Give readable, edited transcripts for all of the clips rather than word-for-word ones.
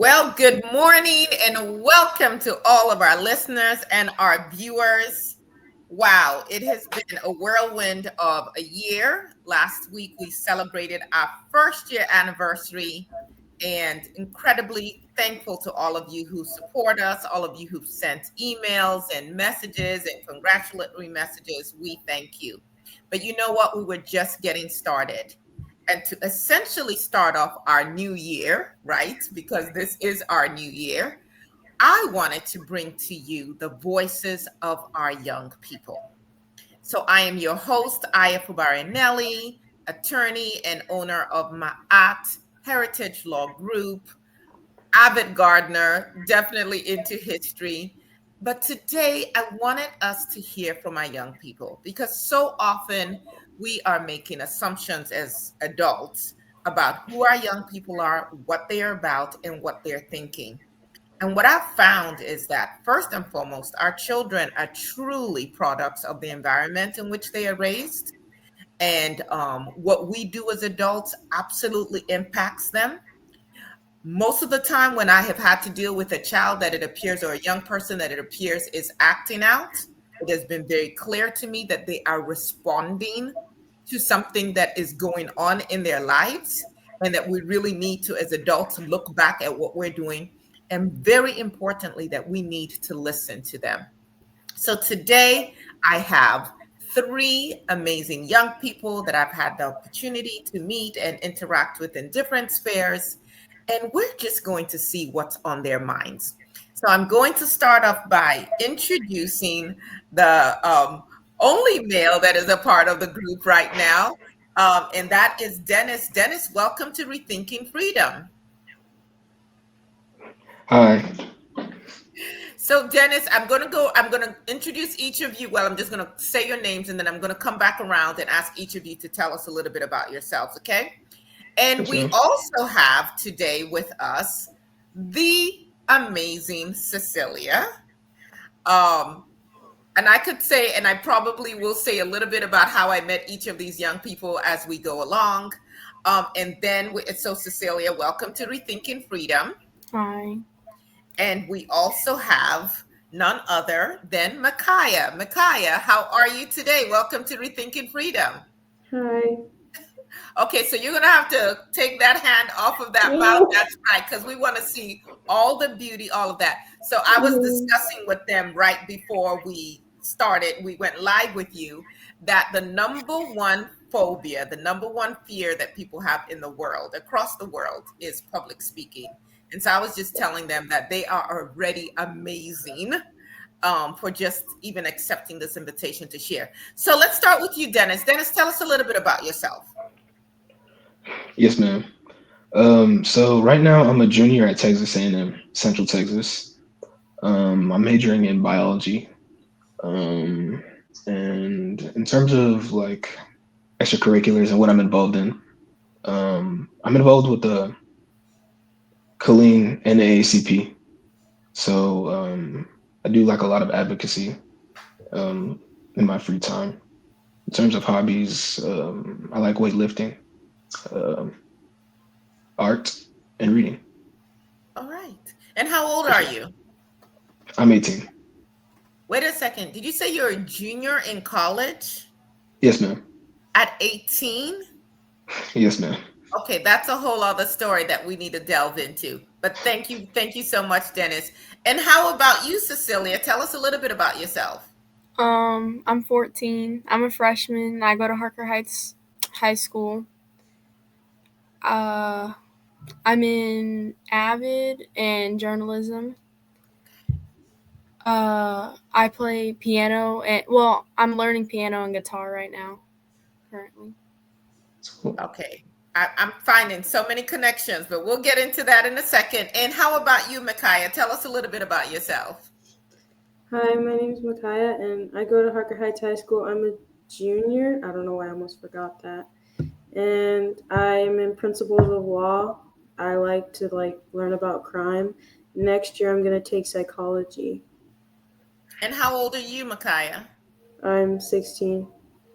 Well, good morning and welcome to all of our listeners and our viewers. Wow, it has been a whirlwind of a year. Last week we celebrated our first year anniversary and incredibly thankful to all of you who support us, all of you who've sent emails and messages and congratulatory messages. We thank you. But you know what? We were just getting started. And to essentially start off our new year, right? Because this is our new year, I wanted to bring to you the voices of our young people. So I am your host, Aya Fubara Eneli, attorney and owner of Ma'at Heritage Law Group, avid gardener, definitely into history. But today I wanted us to hear from our young people because so often we are making assumptions as adults about who our young people are, what they are about, and what they're thinking. And what I've found is that first and foremost, our children are truly products of the environment in which they are raised. And what we do as adults absolutely impacts them. Most of the time, when I have had to deal with a child that it appears, or a young person that it appears is acting out, it has been very clear to me that they are responding to something that is going on in their lives, and that we really need to, as adults, look back at what we're doing. And very importantly, that we need to listen to them. So today, I have three amazing young people that I've had the opportunity to meet and interact with in different spheres. And we're just going to see what's on their minds. So I'm going to start off by introducing the only male that is a part of the group right now. And that is Dennis. Dennis, welcome to Rethinking Freedom. Hi. So, Dennis, I'm going to introduce each of you. Well, I'm just going to say your names and then I'm going to come back around and ask each of you to tell us a little bit about yourselves, okay? And Yes, we ma'am. also have today with us the amazing Cecilia. Um, and I could say, and I probably will say a little bit about how I met each of these young people as we go along. So Cecilia, welcome to Rethinking Freedom. Hi. And we also have none other than Mikaya. Mikaya, how are you today? Welcome to Rethinking Freedom. Hi. Okay, so you're going to have to take that hand off of that mouth. That's right, because we want to see all the beauty, all of that. So I was discussing with them right before we started, we went live with you, that the number one phobia, the number one fear that people have in the world, across the world, is public speaking. And so I was just telling them that they are already amazing for just even accepting this invitation to share. So let's start with you, Dennis. Dennis, tell us a little bit about yourself. Yes, ma'am. So right now I'm a junior at Texas A&M, Central Texas. I'm majoring in biology. Um, and in terms of like extracurriculars and what I'm involved in, I'm involved with the Colleen NAACP. So I do like a lot of advocacy um, in my free time. In terms of hobbies, I like weightlifting, um, art, and reading. All right. And how old Yes, are ma'am. you? I'm 18. Wait a second. Did you say you're a junior in college Yes, ma'am. at 18? Yes, ma'am. Okay, that's a whole other story that we need to delve into. But thank you. Thank you so much, Dennis. And how about you, Cecilia? Tell us a little bit about yourself. I'm 14. I'm a freshman. I go to Harker Heights High School. Uh, I'm in Avid and journalism. I play piano and I'm learning piano and guitar right now, currently. So, Okay. I'm finding so many connections, but we'll get into that in a second. And how about you, Mikaya? Tell us a little bit about yourself. Hi, my name is Mikaya, and I go to Harker Heights High School. I'm a junior. I don't know why I almost forgot that. And I'm in Principles of Law. I like to learn about crime. Next year, I'm gonna take psychology. And how old are you, Mikaya? I'm 16.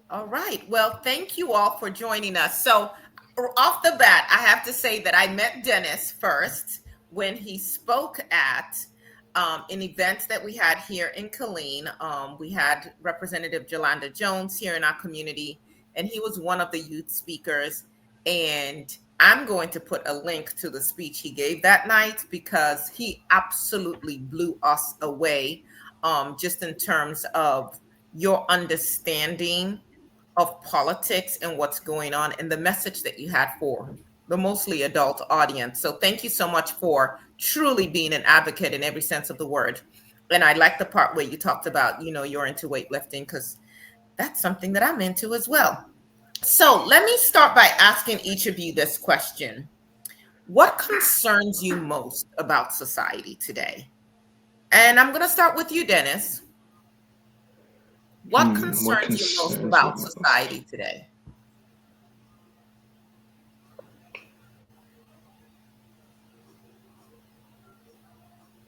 All right. Well, thank you all for joining us. So, off the bat, I have to say that I met Dennis first when he spoke at an event that we had here in Killeen. We had Representative Jolanda Jones here in our community, and he was one of the youth speakers. And I'm going to put a link to the speech he gave that night because he absolutely blew us away, just in terms of your understanding of politics and what's going on and the message that you had for the mostly adult audience. So thank you so much for truly being an advocate in every sense of the word. And I like the part where you talked about, you're into weightlifting because that's something that I'm into as well. So let me start by asking each of you this question. What concerns you most about society today? And I'm going to start with you, Dennis. What What concerns you most concerns me about most? society today?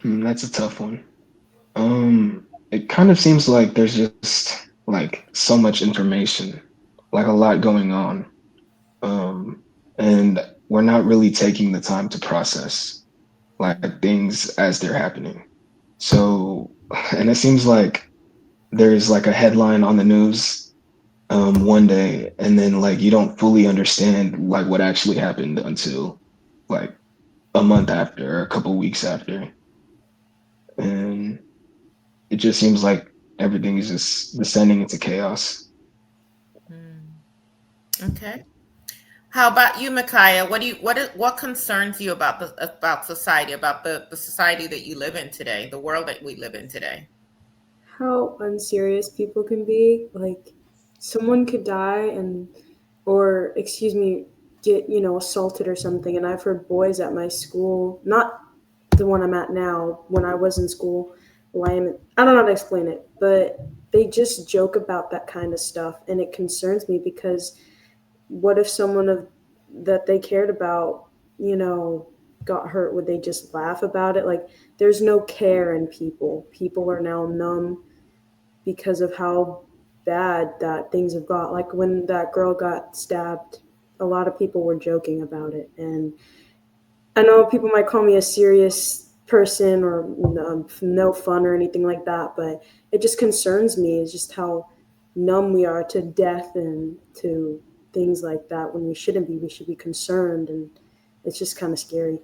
That's a tough one. It kind of seems like there's just like so much information, like a lot going on. And we're not really taking the time to process like things as they're happening. So, and it seems like there's like a headline on the news one day, and then like you don't fully understand like what actually happened until like a month after or a couple weeks after. And it just seems like everything is just descending into chaos. Hmm. Okay. How about you, Mikaya? What concerns you about society, about the society that you live in today, the world that we live in today? How unserious people can be. Like, someone could die and, or excuse me, get, assaulted or something. And I've heard boys at my school, not the one I'm at now, when I was in school, I don't know how to explain it, but they just joke about that kind of stuff. And it concerns me because what if someone that they cared about, you know, got hurt? Would they just laugh about it? Like, there's no care in people. People are now numb because of how bad that things have got. Like when that girl got stabbed, a lot of people were joking about it. And I know people might call me a serious person or no fun or anything like that, but it just concerns me is just how numb we are to death and to things like that when we shouldn't be. We should be concerned, and it's just kind of scary.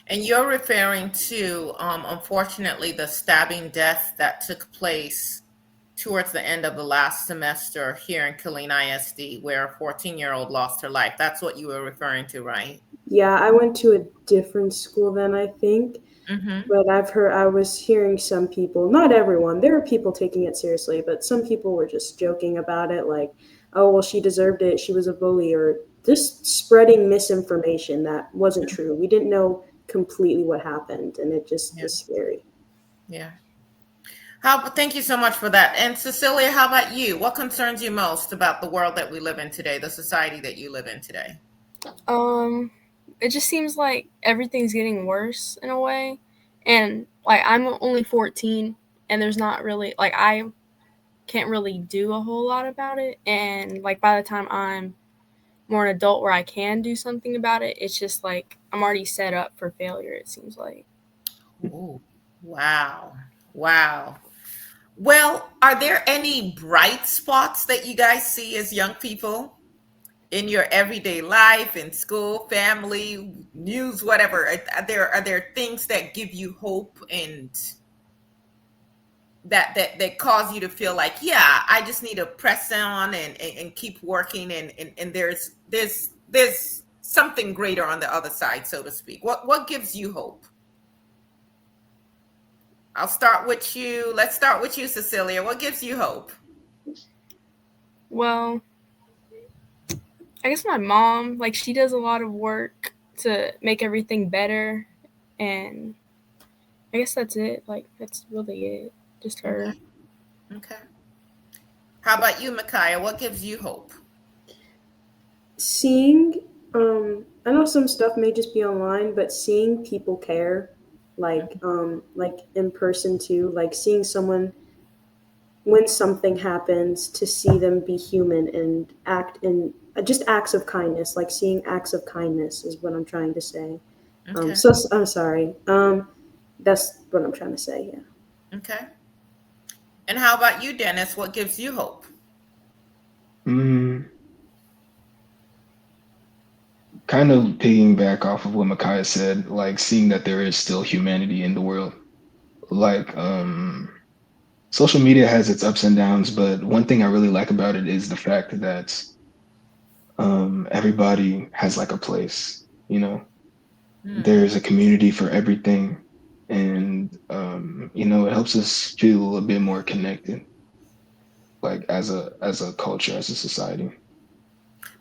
And you're referring to, unfortunately, the stabbing death that took place towards the end of the last semester here in Killeen ISD, where a 14-year-old lost her life. That's what you were referring to, right? Yeah, I went to a different school then, I think. Mm-hmm. But I was hearing some people, not everyone, there were people taking it seriously, but some people were just joking about it, like, oh, well, she deserved it. She was a bully, or just spreading misinformation that wasn't true. We didn't know completely what happened, and it just Yeah. is scary. Yeah. Thank you so much for that. And Cecilia, how about you? What concerns you most about the world that we live in today, the society that you live in today? Um, it just seems like everything's getting worse in a way, and like I'm only 14, and there's not really like I can't really do a whole lot about it, and like by the time I'm more an adult where I can do something about it, it's just like I'm already set up for failure. It seems like. Oh, wow. Wow. Well, are there any bright spots that you guys see as young people in your everyday life, in school, family, news, whatever? Are there things that give you hope and that cause you to feel like, yeah, I just need to press on and keep working and there's something greater on the other side, so to speak. What gives you hope? I'll start with you. Let's start with you, Cecilia. What gives you hope? Well, I guess my mom, like she does a lot of work to make everything better, and I guess that's it. Like that's really it. Just her. Okay. Okay. How about you, Mikaya? What gives you hope? Seeing, I know some stuff may just be online, but seeing people care, like in person too, like seeing someone when something happens to see them be human and act in just acts of kindness, like seeing acts of kindness is what I'm trying to say. Okay. So I'm sorry. That's what I'm trying to say. Yeah. Okay. And how about you, Dennis? What gives you hope? Mm, kind of piggyback off of what Micaiah said, like seeing that there is still humanity in the world. Like, social media has its ups and downs, but one thing I really like about it is the fact that everybody has like a place, you know, Hmm. there's a community for everything. And, it helps us feel a bit more connected, like as a culture, as a society.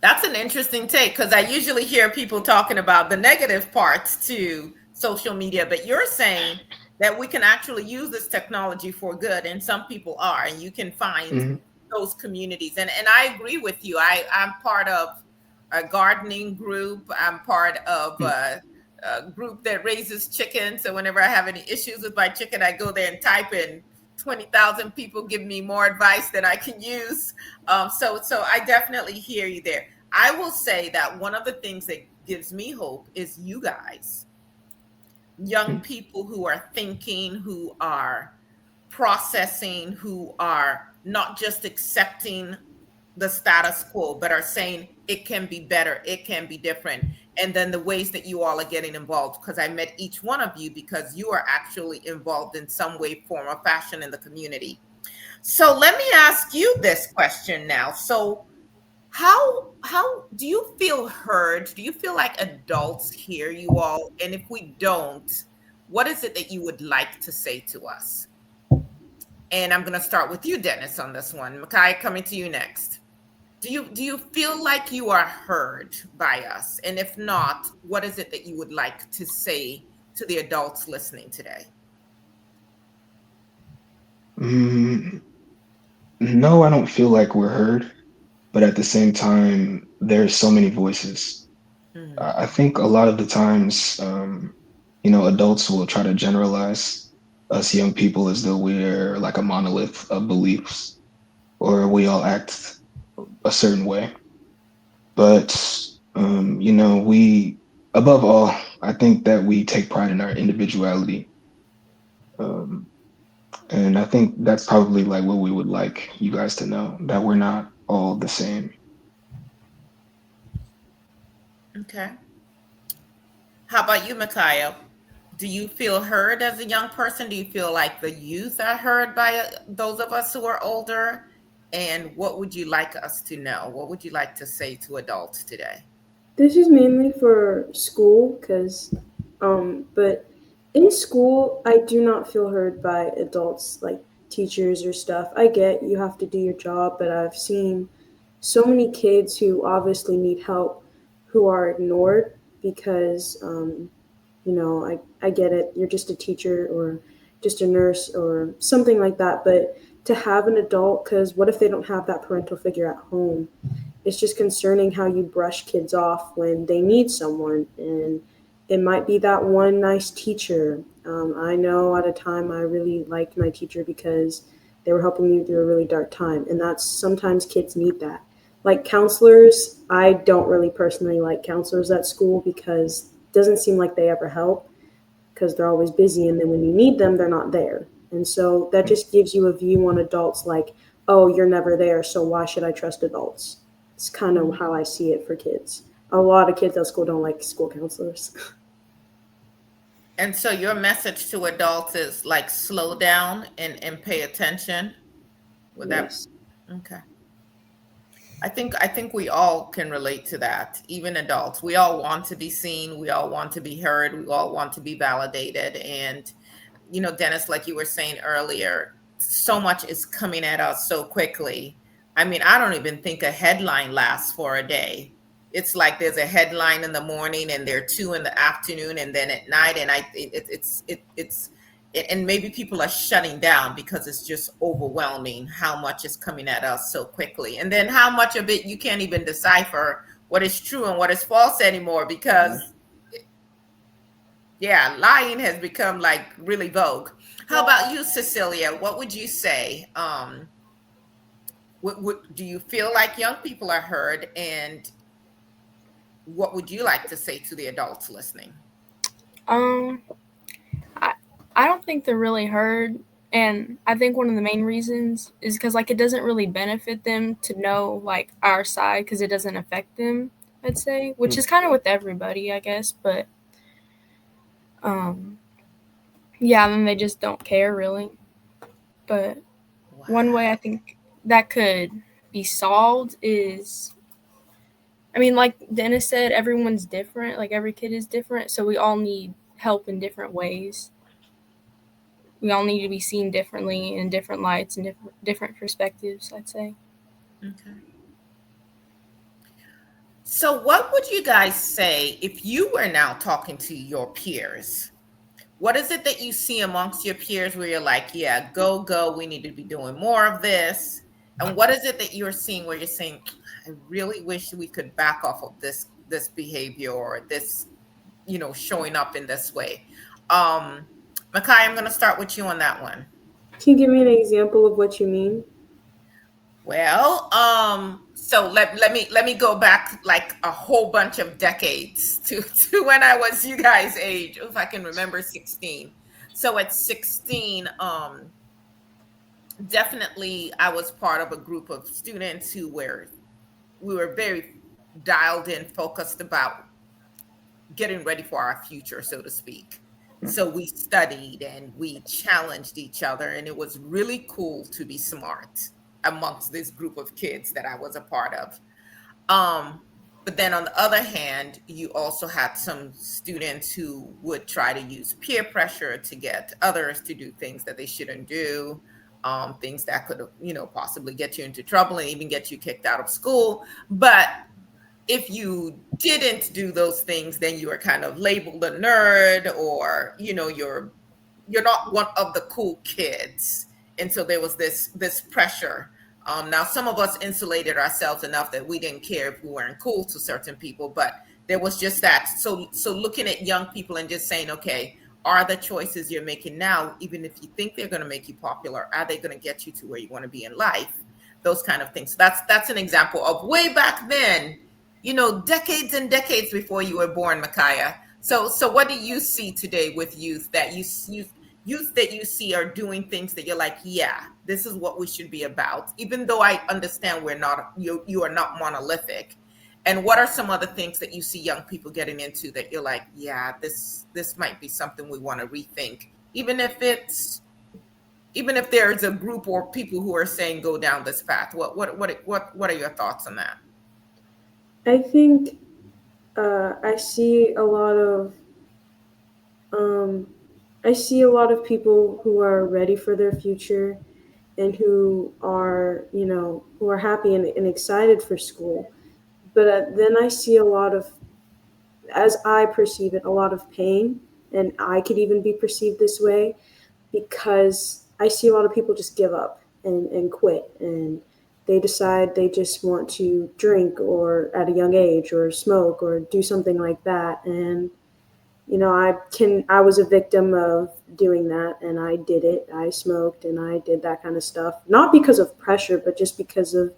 That's an interesting take because I usually hear people talking about the negative parts to social media, but you're saying that we can actually use this technology for good, and some people are, and you can find Hmm. those communities. And I agree with you. I'm part of a gardening group. I'm part of a group that raises chickens. So whenever I have any issues with my chicken, I go there and type in 20,000 people give me more advice than I can use. So I definitely hear you there. I will say that one of the things that gives me hope is you guys, young people who are thinking, who are processing, who are not just accepting the status quo, but are saying it can be better, it can be different. And then the ways that you all are getting involved, because I met each one of you because you are actually involved in some way, form, or fashion in the community. So let me ask you this question now. So how do you feel heard? Do you feel like adults hear you all? And if we don't, what is it that you would like to say to us? And I'm going to start with you, Dennis, on this one. Mikaya, coming to you next. Do you feel like you are heard by us? And if not, what is it that you would like to say to the adults listening today? Mm, no, I don't feel like we're heard, but at the same time, there's so many voices. Mhm. I think a lot of the times, adults will try to generalize us young people as though we're like a monolith of beliefs or we all act a certain way. But, above all, I think that we take pride in our individuality. Um, and I think that's probably like what we would like you guys to know, that we're not all the same. Okay. How about you, Mikhail? Do you feel heard as a young person? Do you feel like the youth are heard by those of us who are older? And what would you like us to know? What would you like to say to adults today? This is mainly for school, but in school, I do not feel heard by adults like teachers or stuff. I get you have to do your job, but I've seen so many kids who obviously need help who are ignored because, I get it. You're just a teacher or just a nurse or something like that. But to have an adult, because what if they don't have that parental figure at home? It's just concerning how you brush kids off when they need someone. And it might be that one nice teacher. I know at a time I really liked my teacher because they were helping me through a really dark time. And that's sometimes kids need that. Like counselors, I don't really personally like counselors at school because it doesn't seem like they ever help because they're always busy. And then when you need them, they're not there. And so that just gives you a view on adults like, oh, you're never there, so why should I trust adults? It's kind of Mhm. how I see it for kids. A lot of kids at school don't like school counselors. And so your message to adults is like slow down and pay attention. Would that Yes. okay? I think we all can relate to that, even adults. We all want to be seen, we all want to be heard, we all want to be validated. And Dennis, like you were saying earlier, so much is coming at us so quickly. I mean, I don't even think a headline lasts for a day. It's like there's a headline in the morning and there are two in the afternoon and then at night. And and maybe people are shutting down because it's just overwhelming how much is coming at us so quickly. And then how much of it you can't even decipher what is true and what is false anymore because yeah, lying has become like really vogue. How about you, Cecilia? What would you say? Do you feel like young people are heard? And what would you like to say to the adults listening? Um, I I don't think they're really heard, and I think one of the main reasons is because like it doesn't really benefit them to know like our side because it doesn't affect them. I'd say, which is kind of with everybody, I guess, but um, yeah, then they just don't care really. But one way I Wow. think that could be solved is, I mean, like Dennis said, everyone's different. Like every kid is different, so we all need help in different ways. We all need to be seen differently in different lights and different perspectives, I'd say. Okay. So, what would you guys say if you were now talking to your peers? What is it that you see amongst your peers where you're like, yeah, go, go, we need to be doing more of this? And what is it that you're seeing where you're saying, I really wish we could back off of this behavior or this, showing up in this way? Um, Makai, I'm going to start with you on that one. Can you give me an example of what you mean? Well, so let me go back like a whole bunch of decades to when I was you guys' age, if I can remember 16. So at 16, definitely I was part of a group of students who were we were very dialed in, focused about getting ready for our future, so to speak. So we studied and we challenged each other, and it was really cool to be smart amongst this group of kids that I was a part of. Um, but then on the other hand, you also had some students who would try to use peer pressure to get others to do things that they shouldn't do, things that could, possibly get you into trouble and even get you kicked out of school. But if you didn't do those things, then you are kind of labeled a nerd, or you're not one of the cool kids. And so there was this pressure. Now some of us insulated ourselves enough that we didn't care if we weren't cool to certain people, but there was just that. So looking at young people and just saying, okay, are the choices you're making now, even if you think they're going to make you popular, are they going to get you to where you want to be in life? Those kind of things. So that's an example of way back then, decades and decades before you were born, Mikaya. So what do you see today with youth that youth that you see are doing things that you're like, yeah, this is what we should be about, even though I understand we're not, you are not monolithic. And what are some other things that you see young people getting into that you're like, yeah, this might be something we want to rethink, even if there's a group or people who are saying go down this path? What are your thoughts on that? I think I see a lot of um, I see a lot of people who are ready for their future and who are, who are happy and excited for school. But then I see a lot of, as I perceive it, a lot of pain, and I could even be perceived this way because I see a lot of people just give up and quit, and they decide they just want to drink or at a young age or smoke or do something like that. And I was a victim of doing that, and I did it. I smoked and I did that kind of stuff, not because of pressure, but just because I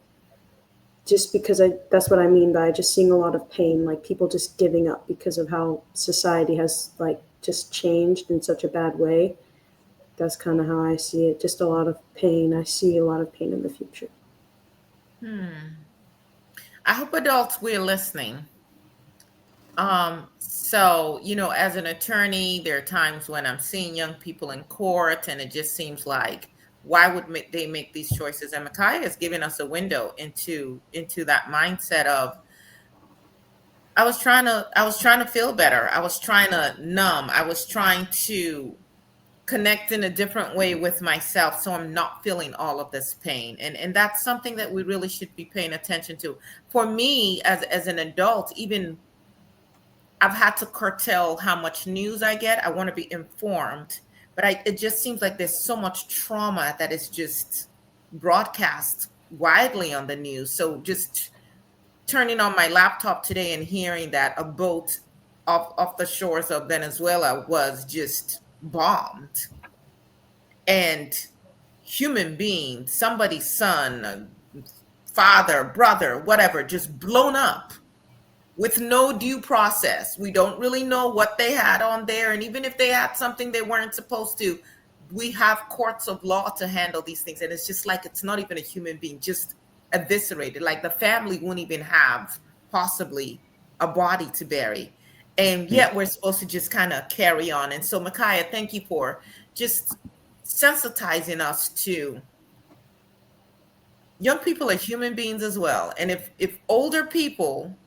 that's what I mean by just seeing a lot of pain, like people just giving up because of how society has like just changed in such a bad way. That's kind of how I see it. Just a lot of pain. I see a lot of pain in the future. Hmm. I hope adults we're listening. So, as an attorney, there are times when I'm seeing young people in court and it just seems like, why would they make these choices? And Micaiah is giving us a window into that mindset of, I was trying to feel better. I was trying to numb. I was trying to connect in a different way with myself so I'm not feeling all of this pain. And that's something that we really should be paying attention to. For me as an adult, even I've had to curtail how much news I get. I want to be informed, but it just seems like there's so much trauma that is just broadcast widely on the news. So just turning on my laptop today and hearing that a boat off the shores of Venezuela was just bombed, and human being, somebody's son, father, brother, whatever, just blown up. with no due process. We don't really know what they had on there. And even if they had something they weren't supposed to, we have courts of law to handle these things. And it's just like it's not even a human being, just eviscerated. Like the family won't even have possibly a body to bury. And Yeah. yet we're supposed to just kind of carry on. And so, Micaiah, thank you for just sensitizing us to young people are human beings as well. And if older people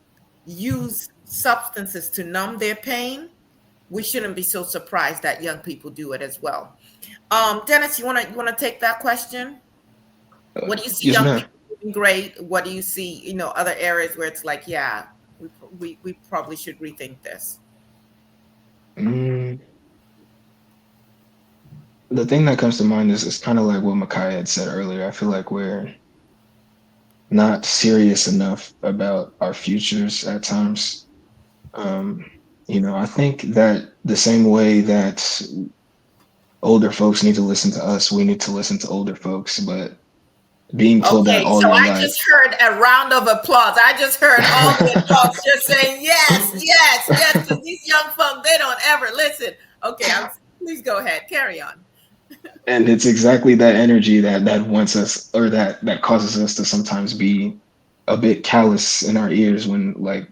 use substances to numb their pain, we shouldn't be so surprised that young people do it as well. Dennis, you wanna take that question? What do you see Yes, young ma'am. people doing great? What do you see, other areas where it's like, yeah, we probably should rethink this. Mm, the thing that comes to mind is kind of like what Mikaya had said earlier. I feel like we're not serious enough about our futures at times. Um, I think that the same way that older folks need to listen to us, we need to listen to older folks. But being told that Okay, all so your I just life, heard a round of applause. I just heard all the adults just saying yes, yes, yes, because these young folk, they don't ever listen. Okay, please go ahead, carry on. and it's exactly that energy that wants us, or that causes us to sometimes be a bit callous in our ears when, like,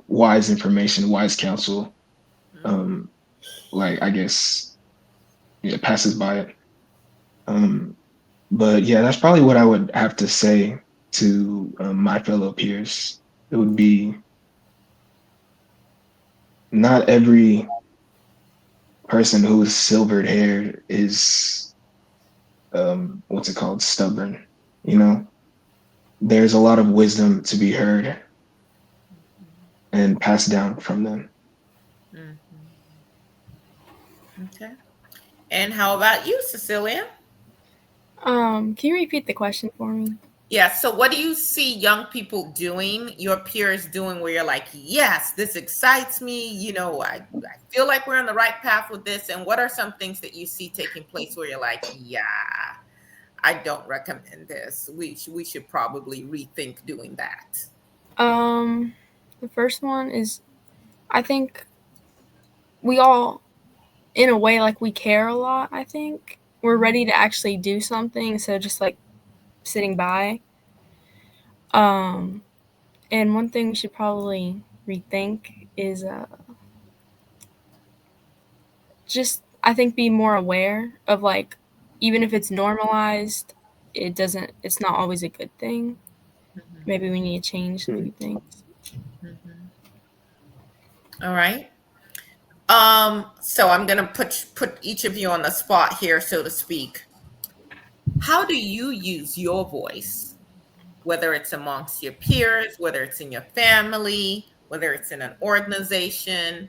wise information, wise counsel, Mhm. um, like, I guess, yeah, passes by it. Um, but yeah, that's probably what I would have to say to my fellow peers. It would be, not every person who's silvered hair is, what's it called, stubborn. You know, there's a lot of wisdom to be heard and passed down from them. Mhm. Okay. And how about you, Cecilia? Can you repeat the question for me? Yeah, so what do you see young people doing, your peers doing, where you're like, yes, this excites me. I feel like we're on the right path with this. And what are some things that you see taking place where you're like, yeah, I don't recommend this. We should probably rethink doing that. Um, the first one is I think we all, in a way, like we care a lot. I think we're ready to actually do something instead of just like sitting by. Um, and one thing we should probably rethink is just I think be more aware of like even if it's normalized, it's not always a good thing. Mhm, Maybe we need to change a Hmm. few things. mhm. All right. So I'm gonna put each of you on the spot here, so to speak. How do you use your voice, whether it's amongst your peers, whether it's in your family, whether it's in an organization,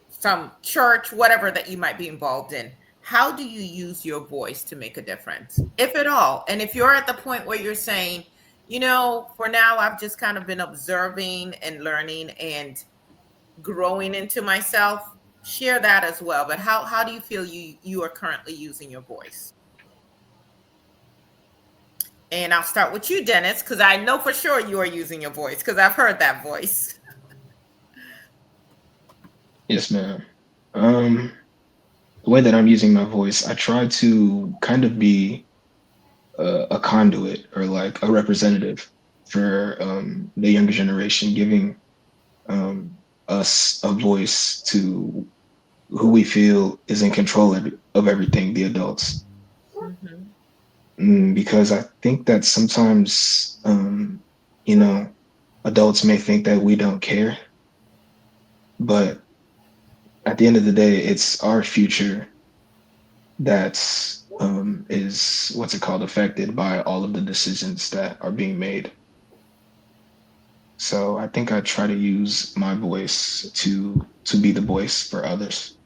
some church, whatever that you might be involved in? How do you use your voice to make a difference, if at all? And if you're at the point where you're saying, for now, I've just kind of been observing and learning and growing into myself, share that as well. But how do you feel you are currently using your voice? And I'll start with you, Dennis, because I know for sure you are using your voice because I've heard that voice. Yes, ma'am. Um, the way that I'm using my voice, I try to kind of be a conduit, or like a representative for the younger generation, giving us a voice to who we feel is in control of everything, the adults. Mhm, Because I think that sometimes, you know, adults may think that we don't care, but at the end of the day, it's our future that's is, what's it called, affected by all of the decisions that are being made. So I think I try to use my voice to be the voice for others.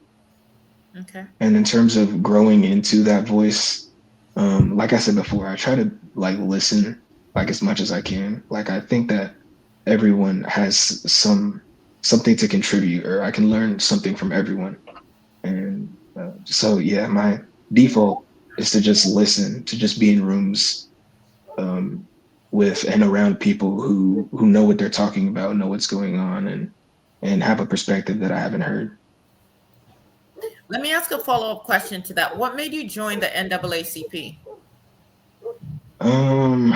okay. And in terms of growing into that voice, like I said before, I try to, like, listen, like, as much as I can. Like, I think that everyone has something to contribute, or I can learn something from everyone. And so yeah, my default is to just listen, to just be in rooms, um, with and around people who know what they're talking about, know what's going on, and have a perspective that I haven't heard. Let me ask a follow-up question to that. What made you join the NAACP? Um,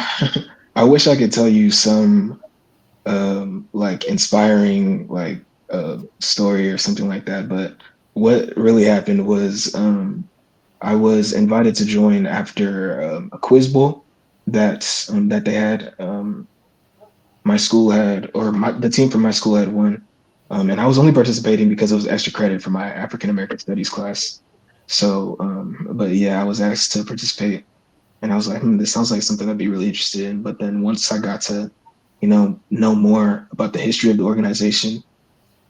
I wish I could tell you some like inspiring story or something like that, but what really happened was I was invited to join after a quiz bowl that they had. My school had, or the team from my school had won, and I was only participating because it was extra credit for my African American Studies class. So, but yeah, I was asked to participate, and I was like, this sounds like something I'd be really interested in. But then once I got to, know more about the history of the organization,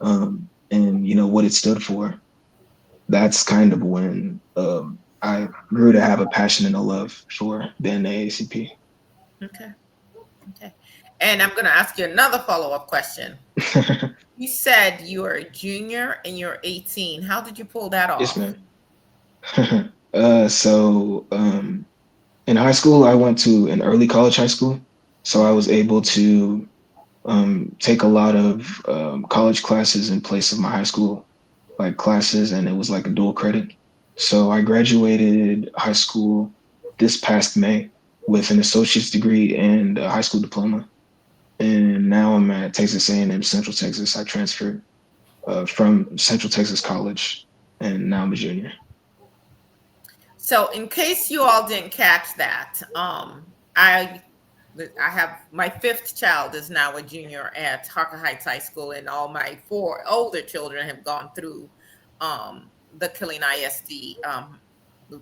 and what it stood for, that's kind of when I grew to have a passion and a love for the NAACP. Okay. Okay. And I'm going to ask you another follow-up question. You said you are a junior and you're 18. How did you pull that Yes, off? ma'am. So in high school, I went to an early college high school, so I was able to take a lot of college classes in place of my high school like classes, and it was like a dual credit. So I graduated high school this past May with an associate's degree and a high school diploma, and now I'm at Texas A&M Central Texas. I transferred from Central Texas College, and now I'm a junior. So, in case you all didn't catch that, I have my fifth child is now a junior at Harker Heights High School, and all my four older children have gone through the Killeen ISD the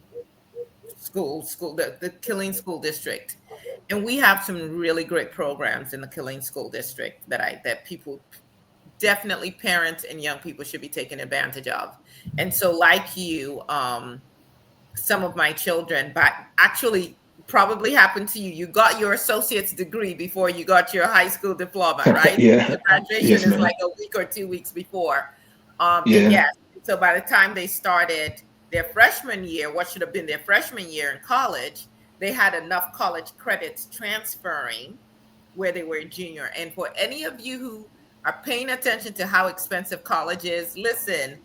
Killeen School District, and we have some really great programs in the Killeen School District that people definitely parents and young people should be taking advantage of. And so, like you, some of my children, but actually probably happened to you. You got your associate's degree before you got your high school diploma, right? Yeah. The graduation Yes, is like ma'am. a week or 2 weeks before. And Yeah. yes, so by the time they started their freshman year, what should have been their freshman year in college, they had enough college credits transferring where they were a junior. And for any of you who are paying attention to how expensive college is, listen,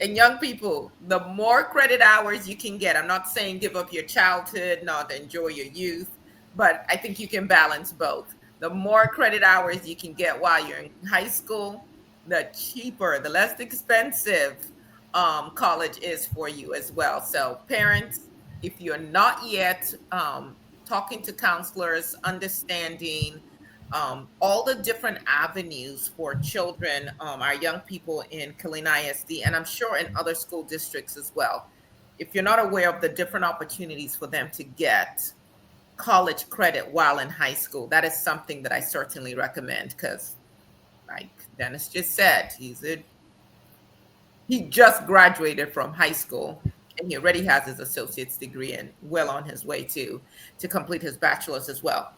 and young people, the more credit hours you can get, I'm not saying give up your childhood, not enjoy your youth, but I think you can balance both. The more credit hours you can get while you're in high school, the cheaper, the less expensive college is for you as well. So, parents, if you're not yet talking to counselors, understanding all the different avenues for children, our young people in Killeen ISD, and I'm sure in other school districts as well. If you're not aware of the different opportunities for them to get college credit while in high school, that is something that I certainly recommend because, like Dennis just said, he just graduated from high school and he already has his associate's degree and well on his way to complete his bachelor's as well.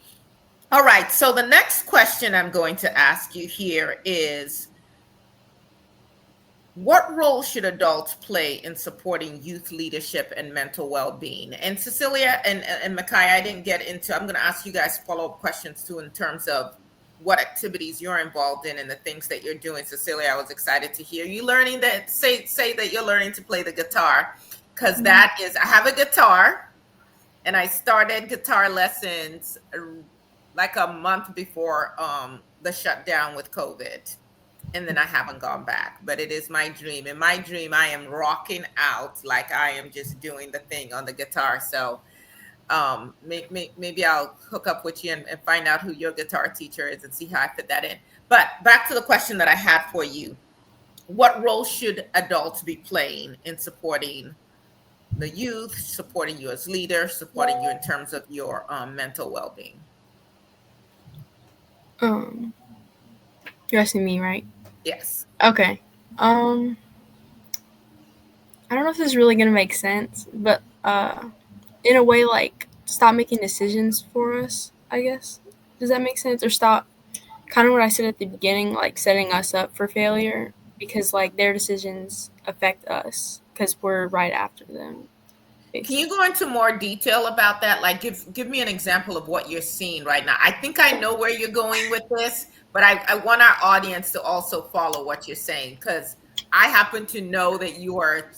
All right. So the next question I'm going to ask you here is what role should adults play in supporting youth leadership and mental well-being? And Cecilia and Mikaya, I didn't get into, I'm going to ask you guys follow-up questions too in terms of what activities you're involved in and the things that you're doing. Cecilia, I was excited to hear you learning that, say that you're learning to play the guitar, because that is, I have a guitar and I started guitar lessons like a month before the shutdown with COVID. And then I haven't gone back, but it is my dream. In my dream, I am rocking out like I am just doing the thing on the guitar. So maybe I'll hook up with you and find out who your guitar teacher is and see how I fit that in. But back to the question that I had for you. What role should adults be playing in supporting the youth, supporting you as leader, supporting you in terms of your mental well-being? Um, you're asking me, right? Yes. Okay. Um, I don't know if this is really gonna make sense, but in a way, like stop making decisions for us. I guess. Does that make sense? Or stop kind of what I said at the beginning, like setting us up for failure because like their decisions affect us because we're right after them. Can you basically. go into more detail about that? Like, give me an example of what you're seeing right now. I think I know where you're going with this, but I want our audience to also follow what you're saying, because I happen to know that you are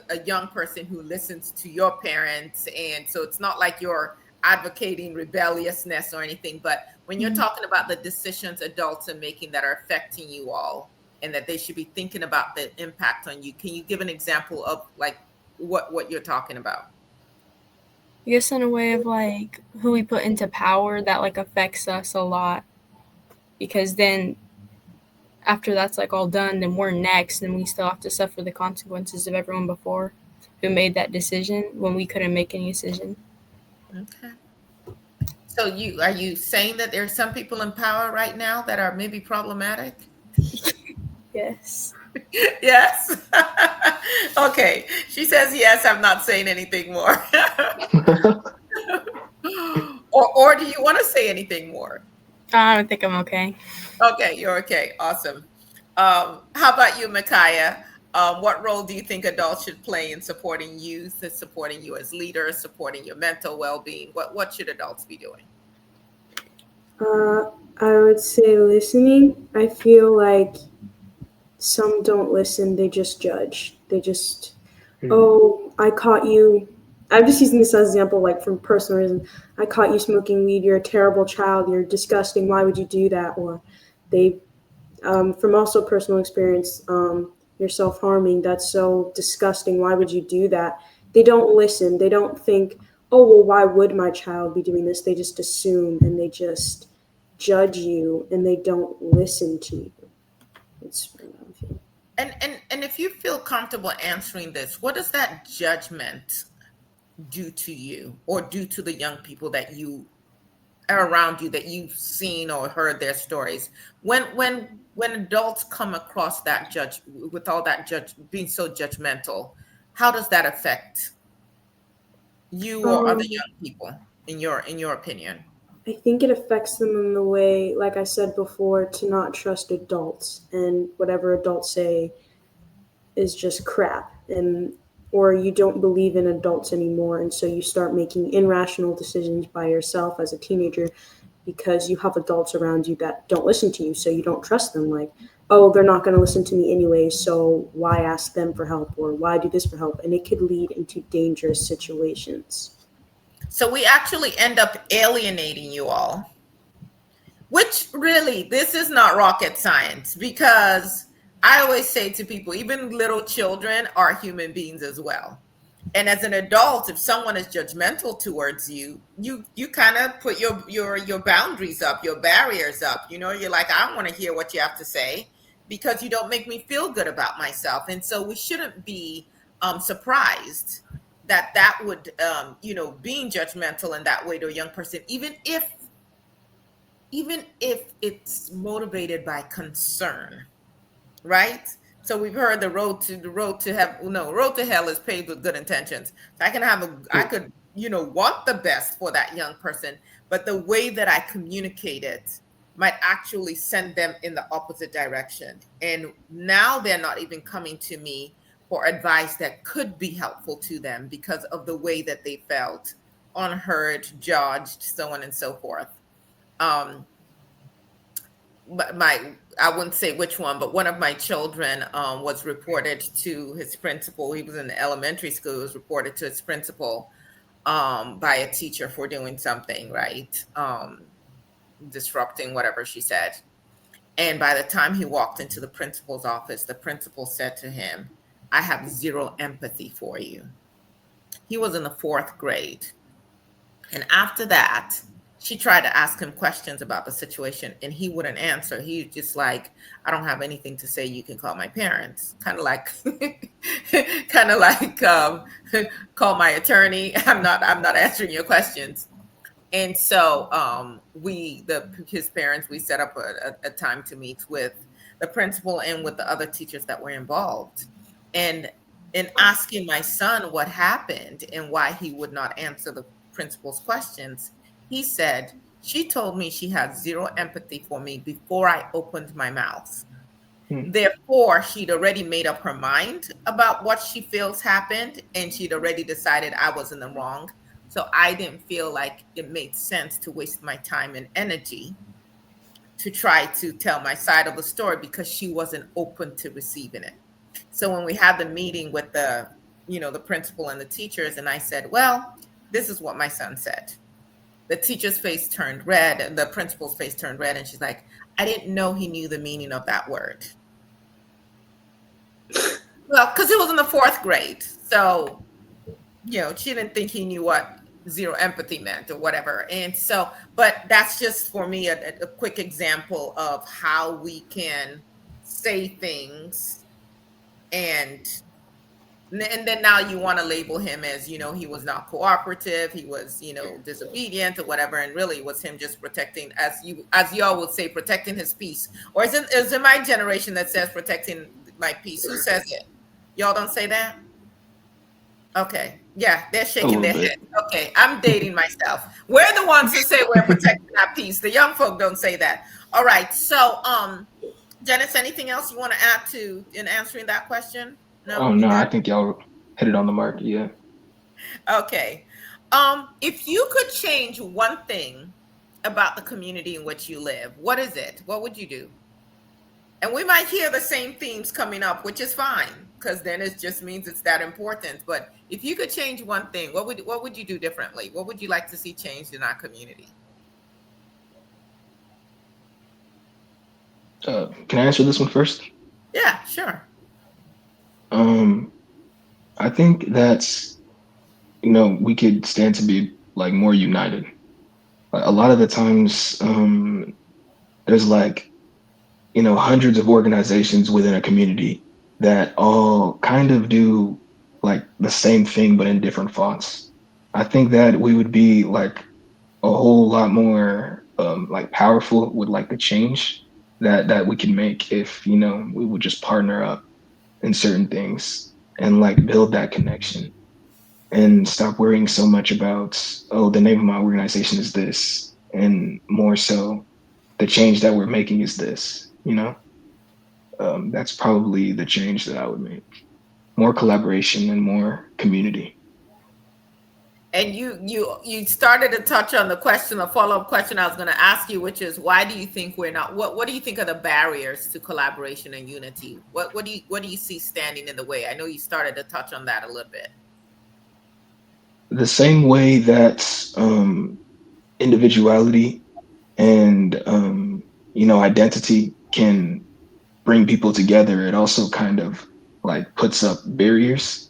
a young person who listens to your parents, and so it's not like you're advocating rebelliousness or anything. But when you're Mhm. talking about the decisions adults are making that are affecting you all, and that they should be thinking about the impact on you, can you give an example of like what you're talking about? I guess in a way of like who we put into power that like affects us a lot because then after that's like all done, then we're next and we still have to suffer the consequences of everyone before who made that decision when we couldn't make any decision. Okay. So are you saying that there are some people in power right now that are maybe problematic? Yes. Yes. Okay. She says yes. I'm not saying anything more. Or do you want to say anything more? I don't think I'm okay. Okay, you're okay. Awesome. How about you, Mikaya? What role do you think adults should play in supporting youth, and supporting you as leaders, supporting your mental well-being? What should adults be doing? Uh, I would say listening. I feel like some don't listen, they just judge. They just, oh, I caught you. I'm just using this as an example, like from personal reason. I caught you smoking weed. You're a terrible child. You're disgusting. Why would you do that? Or they, from also personal experience, you're self harming. That's so disgusting. Why would you do that? They don't listen. They don't think, oh, well, why would my child be doing this? They just assume and they just judge you and they don't listen to you. It's what I'm feeling. And if you feel comfortable answering this, what does that judgment do to you, or do to the young people that you are around you, that you've seen or heard their stories? When adults come across that judge, with all that judge being so judgmental, how does that affect you or other Um, young people, in your opinion? I think it affects them in the way, like I said before, to not trust adults and whatever adults say is just crap, and or you don't believe in adults anymore, and so you start making irrational decisions by yourself as a teenager because you have adults around you that don't listen to you, so you don't trust them. Like, oh, they're not going to listen to me anyway, so why ask them for help or why do this for help? And it could lead into dangerous situations. So we actually end up alienating you all. Which really, this is not rocket science, because I always say to people, even little children are human beings as well. And as an adult, if someone is judgmental towards you, you kind of put your boundaries up, your barriers up. You're like, I don't want to hear what you have to say, because you don't make me feel good about myself. And so we shouldn't be surprised that that would being judgmental in that way to a young person, even if it's motivated by concern, right? So we've heard the road to have no road to hell is paved with good intentions. So I could want the best for that young person, but the way that I communicate it might actually send them in the opposite direction. And now they're not even coming to me for advice that could be helpful to them, because of the way that they felt unheard, judged, so on and so forth. Um, but I wouldn't say which one, but one of my children was reported to his principal. He was in elementary school. He was reported to his principal by a teacher for doing something, right, disrupting whatever she said. And by the time he walked into the principal's office, the principal said to him, "I have zero empathy for you." He was in the fourth grade. And after that, she tried to ask him questions about the situation, and he wouldn't answer. He was just like, "I don't have anything to say. You can call my parents." Kind of like, kind of like, call my attorney. I'm not answering your questions. And so his parents, we set up a time to meet with the principal and with the other teachers that were involved. And in asking my son what happened and why he would not answer the principal's questions, he said, "She told me she had zero empathy for me before I opened my mouth." Hmm. Therefore, she'd already made up her mind about what she feels happened, and she'd already decided I was in the wrong. So I didn't feel like it made sense to waste my time and energy to try to tell my side of the story because she wasn't open to receiving it. So when we had the meeting with the principal and the teachers, and I said, well, this is what my son said. The teacher's face turned red, and the principal's face turned red, and she's like, I didn't know he knew the meaning of that word. Well, because it was in the fourth grade. So, she didn't think he knew what zero empathy meant or whatever. And so, but that's just for me a quick example of how we can say things, and and then now you want to label him as, he was not cooperative, he was, disobedient or whatever, and really it was him just protecting, as y'all would say, protecting his peace. Or is it my generation that says protecting my peace? Who says it? Y'all don't say that? Okay. Yeah, they're A shaking little their bit. heads. Okay, I'm dating myself. We're the ones who say we're protecting our peace. The young folk don't say that. All right. So, Janice, anything else you want to add to in answering that question? No, Oh you no, I good? think y'all hit it on the mark. Yeah. Okay. If you could change one thing about the community in which you live, what is it? What would you do? And we might hear the same themes coming up, which is fine, because then it just means it's that important. But if you could change one thing, what would you do differently? What would you like to see changed in our community? Can I answer this one first? Yeah, sure. Um, I think that's we could stand to be like more united. A lot of the times, there's like hundreds of organizations within a community that all kind of do like the same thing but in different fonts. I think that we would be like a whole lot more like powerful with like the change that we can make if we would just partner up in certain things and like build that connection and stop worrying so much about, oh, the name of my organization is this, and more so the change that we're making is this. That's probably the change that I would make. More collaboration and more community. And you started to touch on the question, a follow-up question I was going to ask you, which is, why do you think we're not, what do you think are the barriers to collaboration and unity? What do you see standing in the way? I know you started to touch on that a little bit. The same way that individuality and identity can bring people together, it also kind of like puts up barriers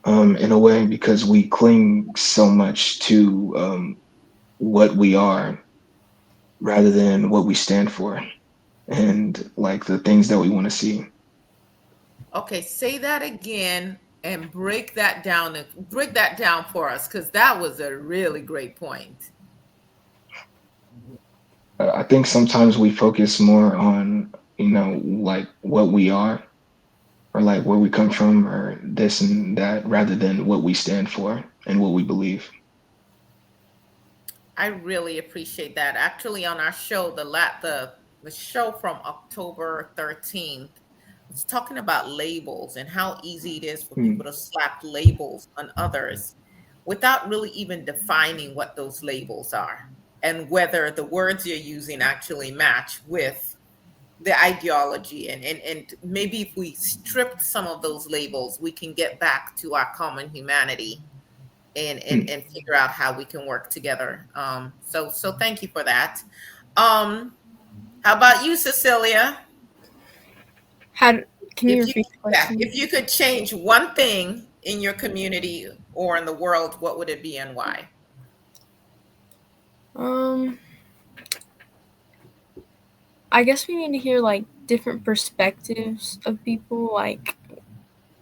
in a way because we cling so much to what we are rather than what we stand for and like the things that we want to see. Okay, say that again and break that down for us, because that was a really great point. I think sometimes we focus more on like what we are or like where we come from or this and that rather than what we stand for and what we believe. I really appreciate that. Actually, on our show, the show from October 13th was talking about labels and how easy it is for people Hmm. to slap labels on others without really even defining what those labels are and whether the words you're using actually match with the ideology. And maybe if we stripped some of those labels, we can get back to our common humanity and and Hmm. and figure out how we can work together. So thank you for that. Um, how about you, Cecilia? How can you If you repeat the Yeah, question? if you could change one thing in your community or in the world, what would it be and why? Um, I guess we need to hear like different perspectives of people, like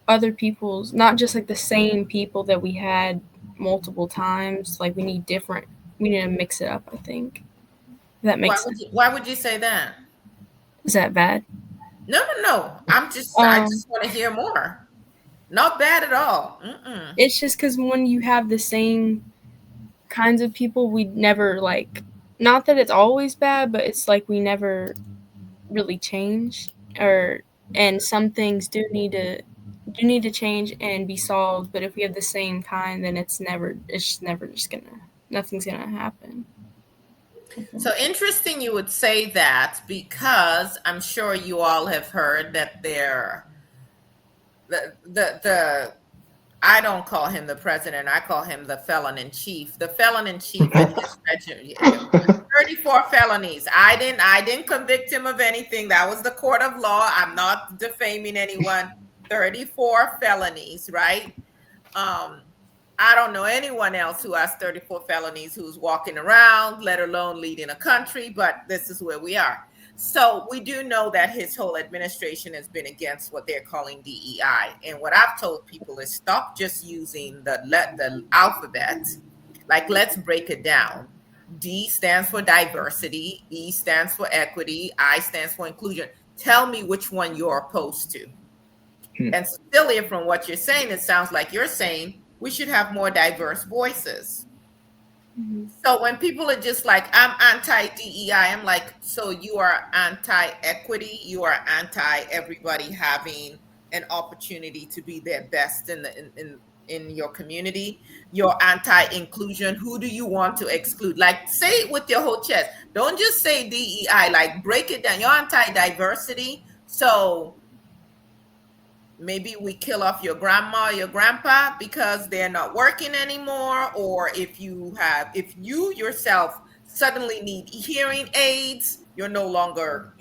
other people's, not just like the same people that we had multiple times. Like we need to mix it up, I think. If that Why makes would sense. you why would you say that? Is that bad? No, no, no. I Um, just want to hear more. Not bad at all. Mm-mm. it's just because when you have the same kinds of people, we never like, not that it's always bad, but it's like we never really change. or and some things do need to change and be solved. But if we have the same kind, then it's just never just gonna nothing's gonna happen. I So think. interesting you would say that because I'm sure you all have heard that the I don't call him the president. I call him the felon in chief. The felon in chief and his regiment. 34 felonies. I didn't convict him of anything. That was the court of law. I'm not defaming anyone. 34 felonies, right? Um, I don't know anyone else who has 34 felonies who's walking around, let alone leading a country, but this is where we are. So we do know that his whole administration has been against what they're calling DEI. And what I've told people is stop just using the alphabet. Like, let's break it down. D stands for diversity, E stands for equity, I stands for inclusion. Tell me which one you're opposed to. And Cecilia, from what you're saying, it sounds like you're saying we should have more diverse voices. Mm-hmm. So when people are just like, I'm anti DEI, I'm like, so you are anti equity, you are anti everybody having an opportunity to be their best in your community. You're anti inclusion. Who do you want to exclude? Like, say it with your whole chest. Don't just say DEI. Like, break it down. You're anti diversity. So maybe we kill off your grandma, your grandpa because they're not working anymore, or if you yourself suddenly need hearing aids, you're no longer,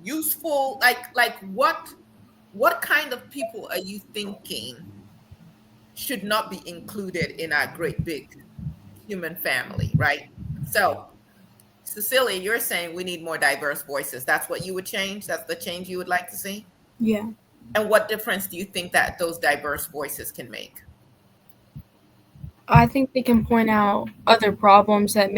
useful. Like what kind of people are you thinking should not be included in our great big human family, right? So Cecilia, you're saying we need more diverse voices. That's what you would change? That's the change you would like to see? Yeah. And what difference do you think that those diverse voices can make? I think they can point out other problems that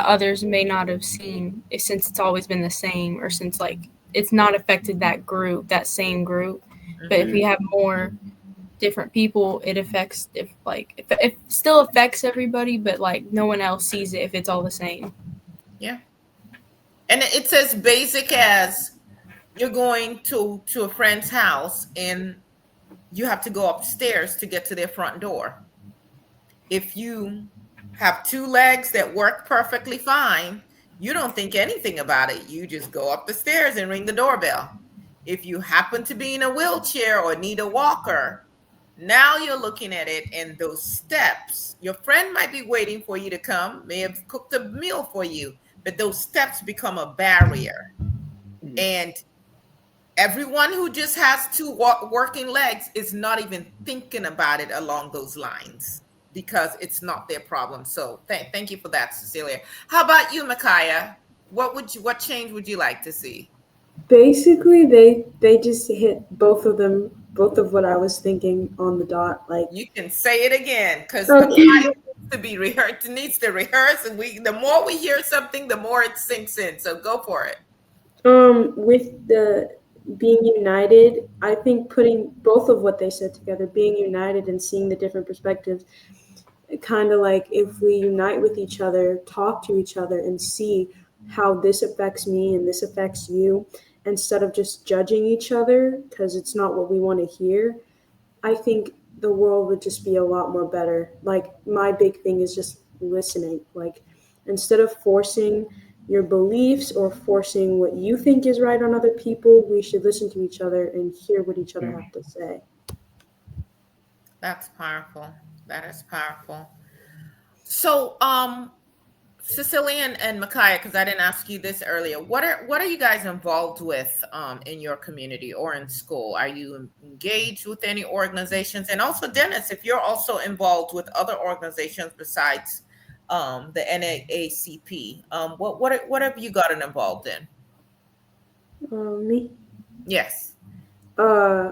others may not have seen, since it's always been the same, or since like it's not affected that same group. But if we Mhm. have more different people, it affects if it still affects everybody, but like no one else sees it if it's all the same. Yeah. And it's as basic as you're going to a friend's house and you have to go upstairs to get to their front door. If you have two legs that work perfectly fine, you don't think anything about it. You just go up the stairs and ring the doorbell. If you happen to be in a wheelchair or need a walker, now you're looking at it and those steps. Your friend might be waiting for you to come, may have cooked a meal for you, but those steps become a barrier. And everyone who just has two working legs is not even thinking about it along those lines because it's not their problem. So thank you for that, Cecilia. How about you, Mikaya? What change would you like to see? Basically, they just hit both of them, both of what I was thinking on the dot. Like, You can say it again because Mikaya okay, needs to be rehearsed. Needs to rehearse, and the more we hear something, the more it sinks in. So go for it. with the being united, I think putting both of what they said together, being united and seeing the different perspectives, kind of like if we unite with each other, talk to each other, and see how this affects me and this affects you, instead of just judging each other because it's not what we want to hear, I think the world would just be a lot more better. Like, my big thing is just listening. Like, instead of forcing your beliefs or forcing what you think is right on other people, we should listen to each other and hear what each other have to say. That's powerful. That is powerful. So, Cecilia and Mikaya, because I didn't ask you this earlier, what are you guys involved with in your community or in school? Are you engaged with any organizations? And also, Dennis, if you're also involved with other organizations besides the NAACP, what have you gotten involved in? Me? Yes. Uh,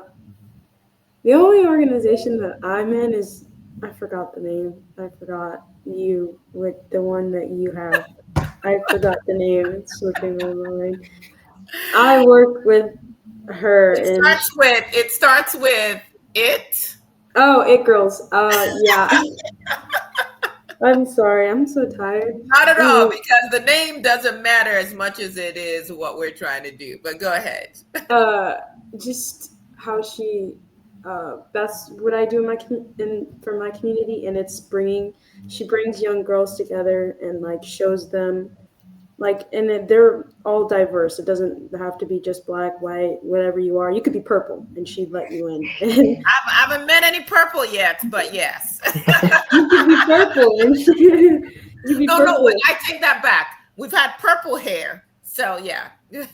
the only organization that I'm in is, I forgot the name. I forgot you with the one that you have. I forgot the name. It's slipping my mind. I work with her It and starts with it. oh, it girls. Yeah. I'm sorry. I'm so tired. Not at all, Anyway, because the name doesn't matter as much as it is what we're trying to do. But go ahead. uh, just how that's what I do in for my community, and it's bringing. She brings young girls together and like shows them like, and they're all diverse. It doesn't have to be just black, white, whatever you are. You could be purple, and she'd let you in. And I haven't met any purple yet, but yes. you could be purple, and you be No, no, wait, purple. I take that back. We've had purple hair. So, yeah. You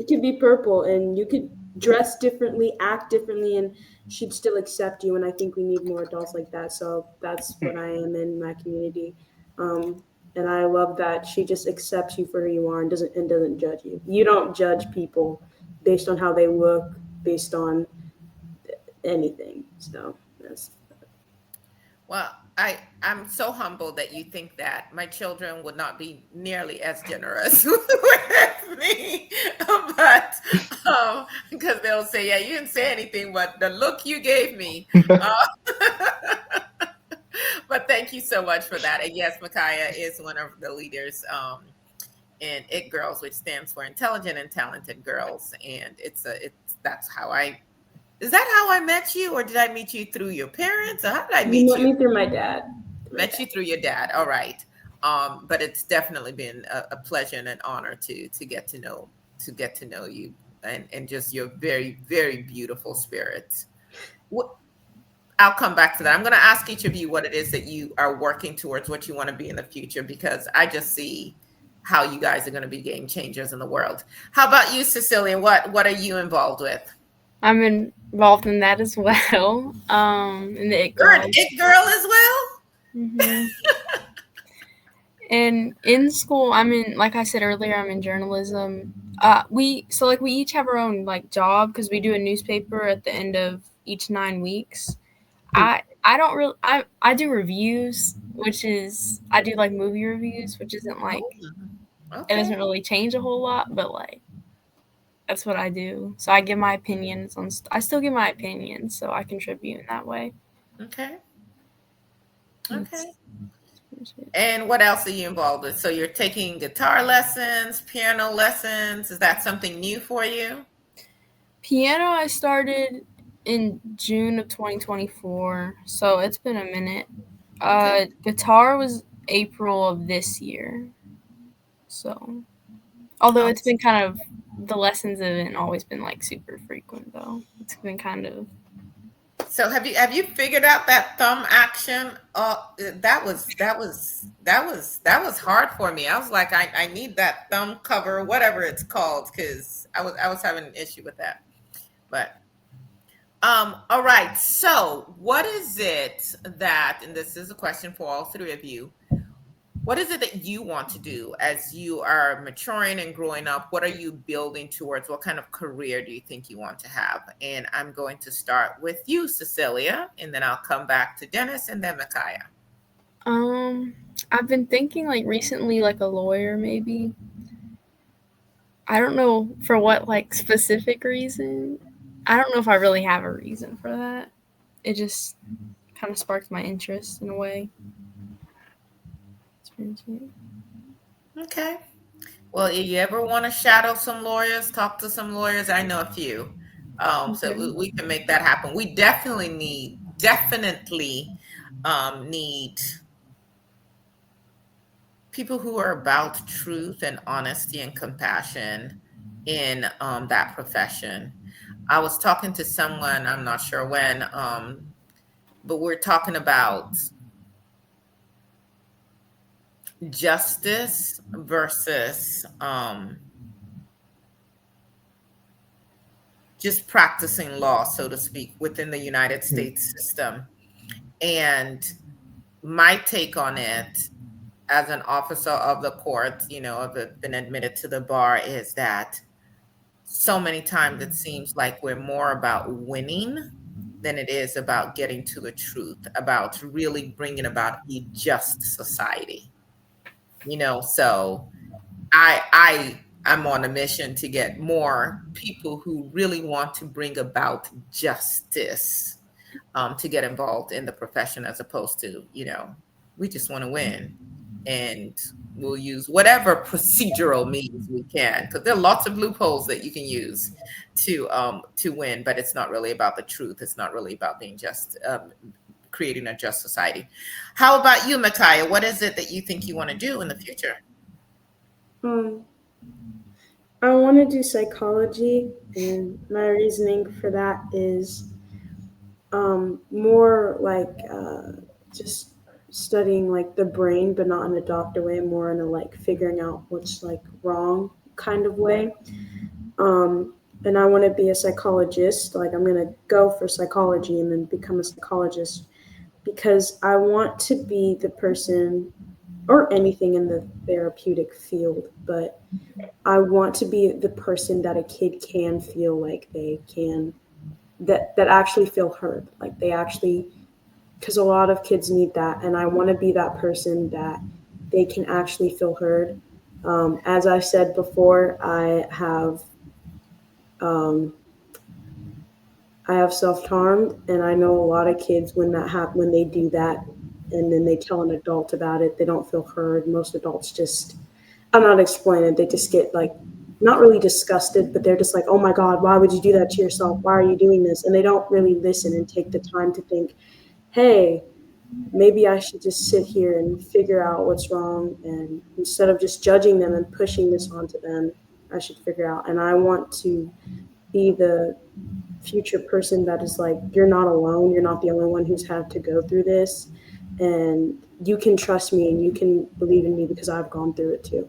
could be purple, and you could dress differently, act differently, and she'd still accept you. And I think we need more adults like that. So that's what I am in my community. Um, and I love that she just accepts you for who you are and doesn't judge you. You don't judge people based on how they look, based on anything. So that's Well, I'm so humbled that you think that my children would not be nearly as generous with me, but because they'll say, "Yeah, you didn't say anything, but the look you gave me." Uh, but thank you so much for that. And yes, Mikaya is one of the leaders in It Girls, which stands for Intelligent and Talented Girls, and it's that's how I. Is that how I met you, or did I meet you through your parents, or how did I you meet met you? me through my dad. Through my Met dad. you through your dad. All right. But it's definitely been a pleasure and an honor to get to know you and just your very, very beautiful spirit. What I'll come back to that. I'm going to ask each of you what it is that you are working towards, what you want to be in the future, because I just see how you guys are going to be game changers in the world. How about you, Cecilia? What are you involved with? I'm involved in that as well. In the It You're an Girls. it girl as well? hmm And in school, I'm in, like I said earlier, I'm in journalism. We each have our own like job because we do a newspaper at the end of each 9 weeks. I don't really I do reviews, which is I do like movie reviews, which isn't like Oh, it okay. doesn't really change a whole lot, but like that's what I do. So I give my opinions on. I still give my opinions, so I contribute in that way. Okay. That's Okay. pretty much it. And what else are you involved with? So you're taking guitar lessons, piano lessons. Is that something new for you? Piano I started in June of 2024, so it's been a minute. Okay. Guitar was April of this year. So, although it's been Awesome. kind of the lessons haven't always been like super frequent though. It's been kind of So have you figured out that thumb action? That was hard for me. I was like, I need that thumb cover, whatever it's called, because I was having an issue with that. But all right. So what is it that, and this is a question for all three of you, what is it that you want to do as you are maturing and growing up? What are you building towards? What kind of career do you think you want to have? And I'm going to start with you, Cecilia, and then I'll come back to Dennis and then Micaiah. um I've been thinking like recently like a lawyer maybe. I don't know for what like specific reason. I don't know if I really have a reason for that. It just kind of sparked my interest in a way. That's pretty much it. Okay. Well, if you ever want to shadow some lawyers, talk to some lawyers, I know a few. So Okay. we can make that happen. We definitely need people who are about truth and honesty and compassion in that profession. I was talking to someone, I'm not sure when, but we're talking about justice versus just practicing law, so to speak, within the United States system. And my take on it as an officer of the court, I've been admitted to the bar, is that so many times it seems like we're more about winning than it is about getting to the truth, about really bringing about a just society. So I'm on a mission to get more people who really want to bring about justice, to get involved in the profession as opposed to. We just want to win. And we'll use whatever procedural means we can, because there are lots of loopholes that you can use to win, but it's not really about the truth. It's not really about being just creating a just society. How about you, Micaiah? What is it that you think you want to do in the future? Um, I want to do psychology, and my reasoning for that is more like just studying like the brain, but not in a doctor way, more in a like figuring out what's like wrong kind of way. Um, and I want to be a psychologist. Like I'm gonna go for psychology and then become a psychologist because I want to be the person or anything in the therapeutic field, but I want to be the person that a kid can feel like they can that actually feel heard, like they actually, because a lot of kids need that, and I want to be that person that they can actually feel heard. As I said before, um, I have self harmed, and I know a lot of kids when that happen when they do that, and then they tell an adult about it, they don't feel heard. Most adults just, I'm not explaining. They just get like not really disgusted, but they're just like, oh my God, why would you do that to yourself? Why are you doing this? And they don't really listen and take the time to think, hey, maybe I should just sit here and figure out what's wrong. And instead of just judging them and pushing this onto them, I should figure out. And I want to be the future person that is like, you're not alone. You're not the only one who's had to go through this. And you can trust me and you can believe in me because I've gone through it too.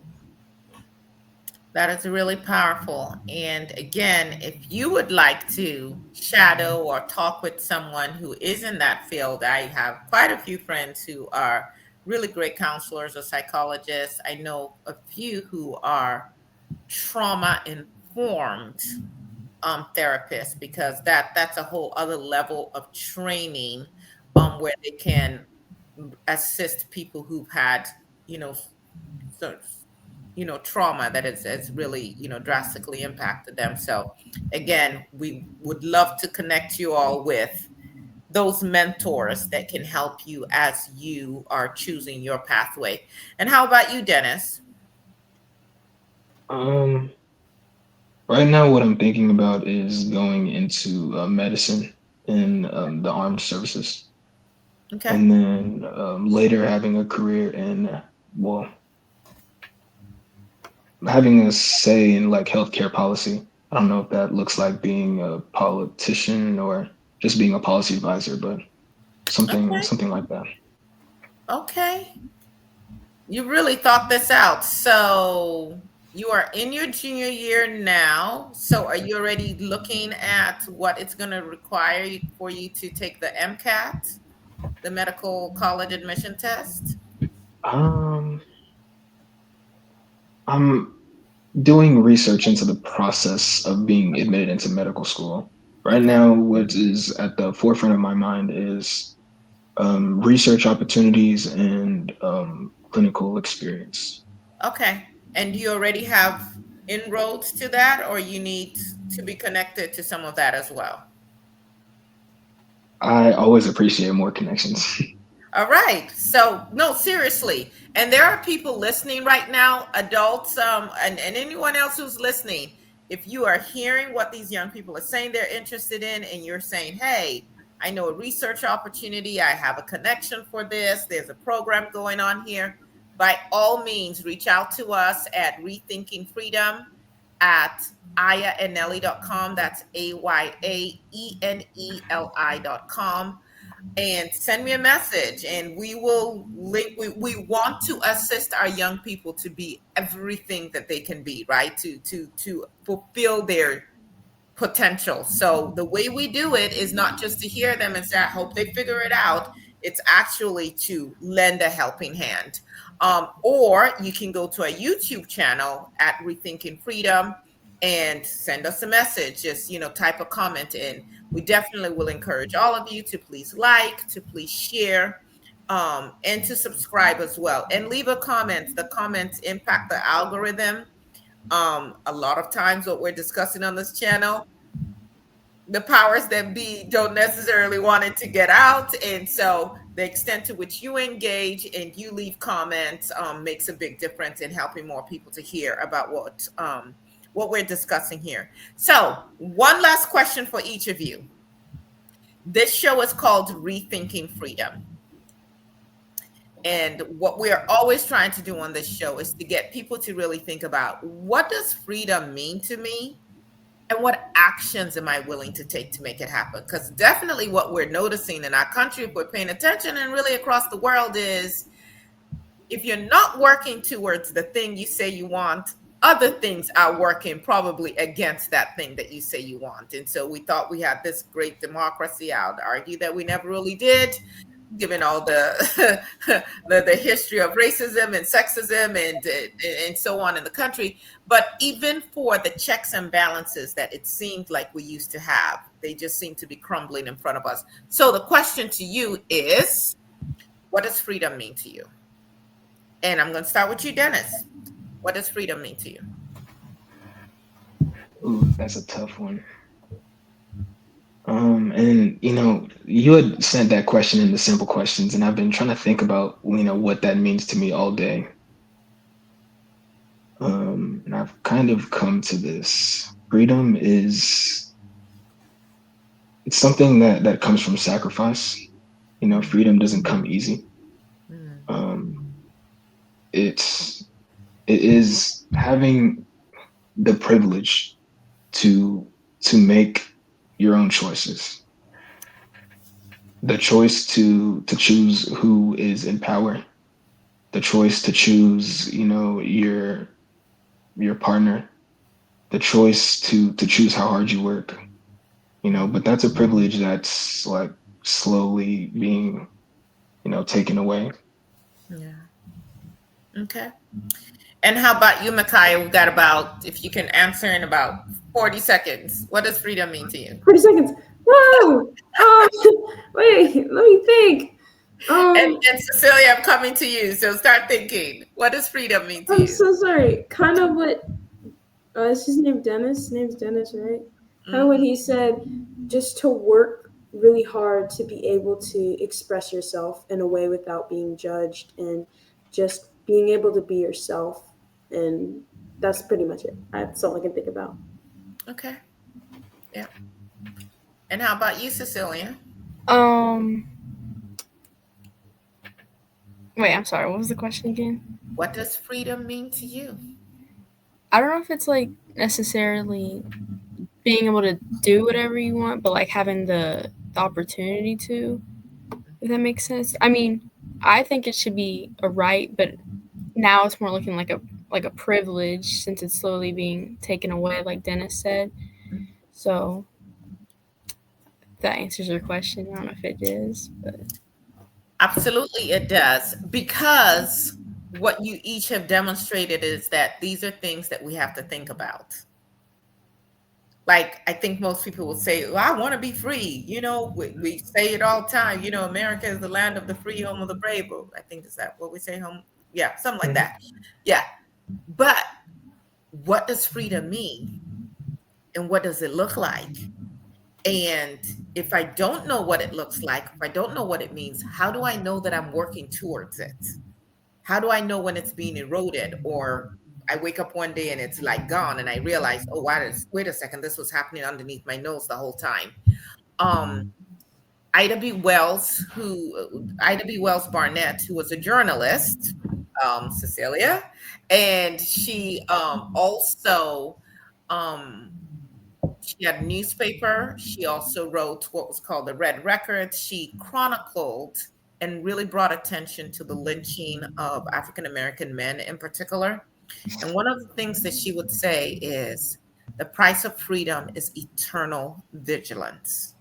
That is really powerful. And again, if you would like to shadow or talk with someone who is in that field, I have quite a few friends who are really great counselors or psychologists. I know a few who are trauma informed therapists, because that's a whole other level of training where they can assist people who've had, you know, so trauma that has really drastically impacted them. So again, we would love to connect you all with those mentors that can help you as you are choosing your pathway. And how about you, Dennis? Um, right now, what I'm thinking about is going into medicine in the armed services, Okay. and then later having a career in, well, having a say in like healthcare policy. I don't know if that looks like being a politician or just being a policy advisor, but something Okay. something like that. Okay. You really thought this out. So you are in your junior year now. So are you already looking at what it's going to require for you to take the MCAT, the medical college admission test? Um, I'm doing research into the process of being admitted into medical school. Right Okay. now, what is at the forefront of my mind is research opportunities and clinical experience. Okay. And do you already have inroads to that, or you need to be connected to some of that as well? I always appreciate more connections. All right. So, no, seriously. And there are people listening right now, adults, and anyone else who's listening. If you are hearing what these young people are saying they're interested in, and you're saying, hey, I know a research opportunity, I have a connection for this, there's a program going on here, by all means, reach out to us at Rethinking Freedom at ayaeneli.com. That's AYAENELI.com, and send me a message, and we will link. We want to assist our young people to be everything that they can be, right, to fulfill their potential. So the way we do it is not just to hear them and say, I hope they figure it out. It's actually to lend a helping hand. Or you can go to our YouTube channel at Rethinking Freedom and send us a message. Just, type a comment in. We definitely will encourage all of you to please like, to please share, and to subscribe as well. And leave a comment. The comments impact the algorithm. A lot of times what we're discussing on this channel, the powers that be don't necessarily want it to get out. And so the extent to which you engage and you leave comments makes a big difference in helping more people to hear about what we're discussing here. So, one last question for each of you. This show is called Rethinking Freedom. And what we're always trying to do on this show is to get people to really think about, what does freedom mean to me? And what actions am I willing to take to make it happen? Because definitely what we're noticing in our country, if we're paying attention, and really across the world, is if you're not working towards the thing you say you want, other things are working probably against that thing that you say you want. And so we thought we had this great democracy. I would argue that we never really did, given all the the history of racism and sexism and so on in the country. But even for the checks and balances that it seemed like we used to have, they just seem to be crumbling in front of us. So the question to you is, what does freedom mean to you? And I'm going to start with you, Dennis. What does freedom mean to you? Ooh, that's a tough one. And you had sent that question in the simple questions, and I've been trying to think about what that means to me all day. And I've kind of come to this. Freedom it's something that comes from sacrifice. Freedom doesn't come easy. Mm, Um, it is having the privilege to make your own choices, the choice to choose who is in power, the choice to choose your partner, the choice to choose how hard you work. But that's a privilege that's like slowly being taken away. yeah. Okay. And how about you, Mikaya? We've got about, if you can answer in about 40 seconds, what does freedom mean to you? 40 seconds. Whoa! Wait, let me think. And Cecilia, I'm coming to you. So start thinking. What does freedom mean to I'm you? so sorry. Kind of what is his name? Dennis. His name's Dennis, right? Kind of what Mhm. he said. Just to work really hard to be able to express yourself in a way without being judged, and just being able to be yourself. And that's pretty much it. That's all I can think about. Okay. Yeah. And how about you, Cecilia? Um, wait, I'm sorry. What was the question again? What does freedom mean to you? I don't know if it's like necessarily being able to do whatever you want, but like having the opportunity to, if that makes sense. I mean, I think it should be a right, but now it's more looking like a privilege since it's slowly being taken away, like Dennis said. So if that answers your question. I don't know if it is, but Absolutely, it does. Because what you each have demonstrated is that these are things that we have to think about. Like, I think most people will say, well, I want to be free. We say it all the time. America is the land of the free, home of the brave. Or I think, is that what we say? Home? Yeah, something like that. Yeah. But what does freedom mean? And what does it look like? And if I don't know what it looks like, if I don't know what it means, how do I know that I'm working towards it? How do I know when it's being eroded? Or I wake up one day and it's like gone, and I realize, oh, wait a second, this was happening underneath my nose the whole time. Um, Ida B. Wells Barnett, who was a journalist, Cecilia, and she also um, she had a newspaper. She also wrote what was called the Red Record. She chronicled and really brought attention to the lynching of African American men in particular. And one of the things that she would say is, the price of freedom is eternal vigilance.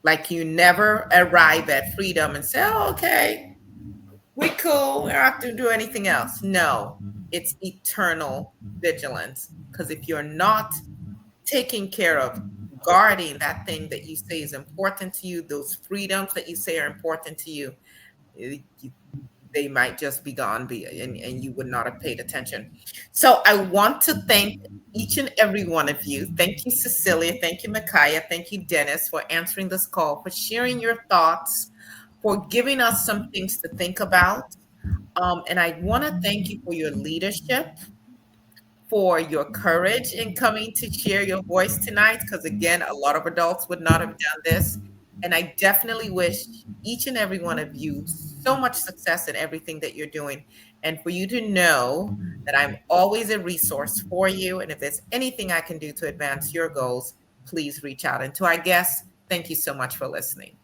Like, you never arrive at freedom and say, oh, okay, we cool. We don't have to do anything else. No, it's eternal vigilance. Because if you're not taking care of guarding that thing that you say is important to you, those freedoms that you say are important to you, eh, you- they might just be gone, and you would not have paid attention. So I want to thank each and every one of you. Thank you, Cecilia. Thank you, Mikaya. Thank you, Dennis, for answering this call, for sharing your thoughts for giving us some things to think about. And I want to thank you for your leadership, for your courage in coming to share your voice tonight, because again, a lot of adults would not have done this. And I definitely wish each and every one of you so much success in everything that you're doing. And for you to know that I'm always a resource for you. And if there's anything I can do to advance your goals, please reach out. And to our guests, thank you so much for listening.